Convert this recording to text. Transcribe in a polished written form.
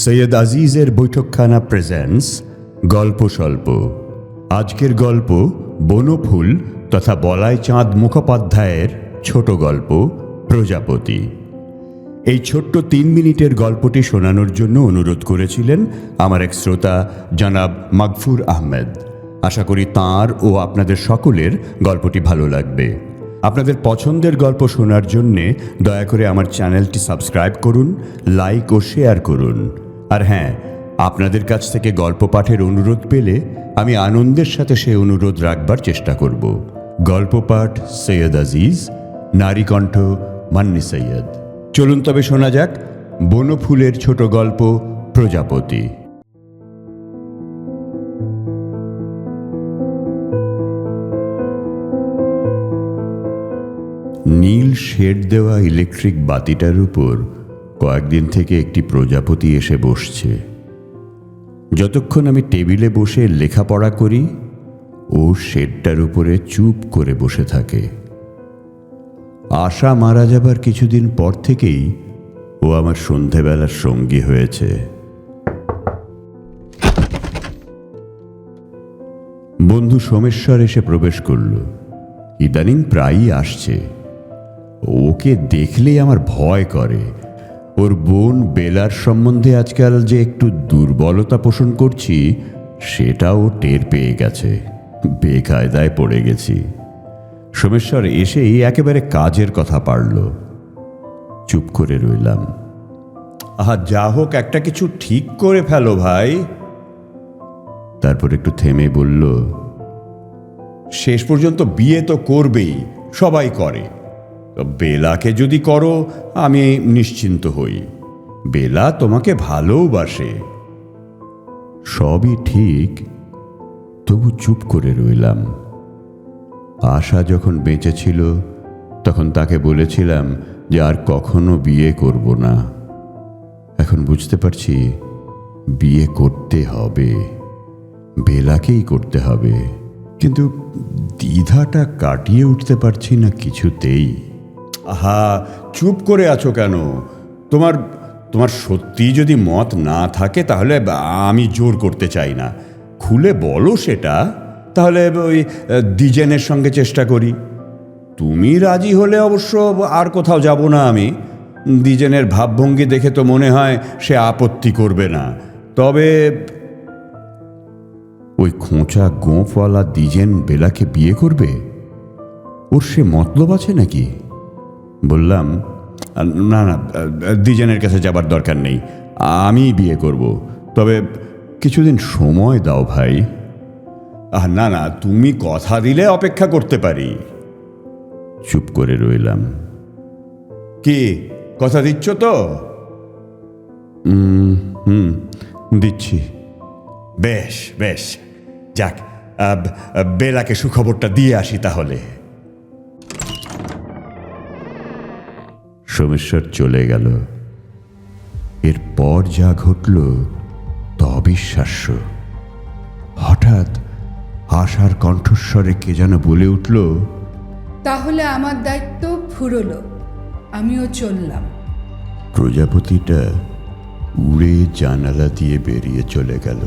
সৈয়দ আজিজের বৈঠকখানা presents গল্প স্বল্প। আজকের গল্প বনফুল তথা বলাই চাঁদ মুখোপাধ্যায়ের ছোট গল্প প্রজাপতি। এই ছোট্ট 3 মিনিটের গল্পটি শোনানোর জন্য অনুরোধ করেছিলেন আমার এক শ্রোতা জনাব মাগফুর আহমেদ। আশা করি তাঁর ও আপনাদের সকলের গল্পটি ভালো লাগবে। আপনাদের পছন্দের গল্প শোনার জন্যে দয়া করে আমার চ্যানেলটি সাবস্ক্রাইব করুন, লাইক ও শেয়ার করুন। আর হ্যাঁ, আপনাদের কাছ থেকে গল্প পাঠের অনুরোধ পেলে আমি আনন্দের সাথে সে অনুরোধ রাখবার চেষ্টা করব। গল্প পাঠ সৈয়দ আজিজ, নারী কণ্ঠ মান্নি সৈয়দ। চলুন তবে শোনা যাক বনফুলের ছোট গল্প প্রজাপতি। নীল শেড দেওয়া ইলেকট্রিক বাতিটার উপর কয়েকদিন থেকে একটি প্রজাপতি এসে বসছে। যতক্ষণ আমি টেবিলে বসে লেখাপড়া করি, ও শেডটার উপরে চুপ করে বসে থাকে। আশা মারা যাবার কিছুদিন পর থেকেই ও আমার সন্ধেবেলার সঙ্গী হয়েছে। বন্ধু সোমেশ্বর এসে প্রবেশ করল। ইদানিং প্রায়ই আসছে। ওকে দেখলেই আমার ভয় করে। ওর বোন বেলার সম্বন্ধে আজকাল যে একটু দুর্বলতা পোষণ করছি, সেটাও টের পেয়ে গেছে। বেকায়দায় পড়ে গেছি। সোমেশ্বর এসেই একেবারে কাজের কথা পারল। চুপ করে রইলাম। আহা, যা হোক একটা কিছু ঠিক করে ফেলো ভাই। তারপর একটু থেমে বলল, শেষ পর্যন্ত বিয়ে তো করবেই, সবাই করে। বেলাকে যদি করো আমি নিশ্চিন্ত হই। বেলা তোমাকে ভালোবাসে। সবই ঠিক, তবু চুপ করে রইলাম। আশা যখন বেঁচে ছিল তখন তাকে বলেছিলাম যে আর কখনো বিয়ে করব না। এখন বুঝতে পারছি বিয়ে করতে হবে, বেলাকেই করতে হবে। কিন্তু দ্বিধাটা কাটিয়ে উঠতে পারছি না কিছুতেই। আহা, চুপ করে আছো কেন? তোমার সত্যি যদি মত না থাকে তাহলে আমি জোর করতে চাই না। খুলে বলো সেটা, তাহলে ওই দ্বিজেনের সঙ্গে চেষ্টা করি। তুমি রাজি হলে অবশ্য আর কোথাও যাব না আমি। দ্বিজেনের ভাবভঙ্গি দেখে তো মনে হয় সে আপত্তি করবে না। তবে ওই খোঁচা গোঁফওয়ালা দ্বিজেন বেলাকে বিয়ে করবে? ওর সে মতলব আছে নাকি? বললাম, না না, দ্বিজেনের কাছে যাবার দরকার নেই, আমি বিয়ে করব। তবে কিছুদিন সময় দাও ভাই। না না, তুমি কথা দিলে অপেক্ষা করতে পারি। চুপ করে রইলাম। কি কথা দিচ্ছ তো? দিচ্ছি। বেশ বেশ, যাক, বেলাকে সুখবরটা দিয়ে আসি তাহলে। সোমেশ্বর চলে গেল। এরপর যা ঘটল তা অবিশ্বাস্য। হঠাৎ আশার কণ্ঠস্বরে কে যেন বলে উঠল, তাহলে আমার দায়িত্ব ফুরলো, আমিও চললাম। প্রজাপতিটা উড়ে জানালা দিয়ে বেরিয়ে চলে গেল।